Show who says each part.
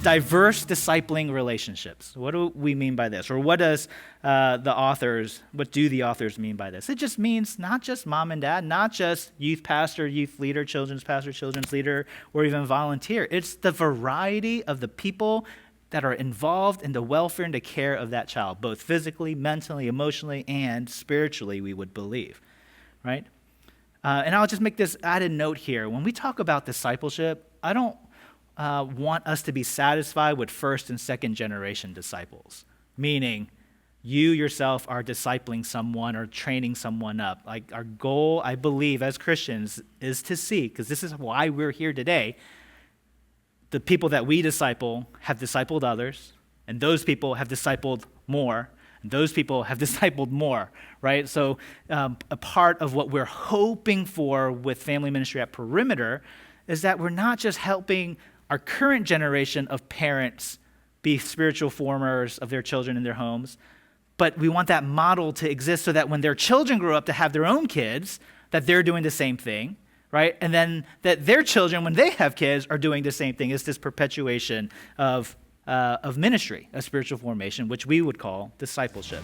Speaker 1: diverse discipling relationships. What do we mean by this? Or what do the authors mean by this? It just means not just mom and dad, not just youth pastor, youth leader, children's pastor, children's leader, or even volunteer. It's the variety of the people that are involved in the welfare and the care of that child, both physically, mentally, emotionally, and spiritually, we would believe, right? And I'll just make this added note here. When we talk about discipleship, I don't want us to be satisfied with first and second generation disciples, meaning you yourself are discipling someone or training someone up. Like our goal, I believe, as Christians is to see, because this is why we're here today, the people that we disciple have discipled others, and those people have discipled more, and those people have discipled more, right? So a part of what we're hoping for with family ministry at Perimeter is that we're not just helping our current generation of parents be spiritual formers of their children in their homes, but we want that model to exist so that when their children grow up to have their own kids, that they're doing the same thing, right? And then that their children, when they have kids, are doing the same thing. It's this perpetuation of ministry, of spiritual formation, which we would call discipleship.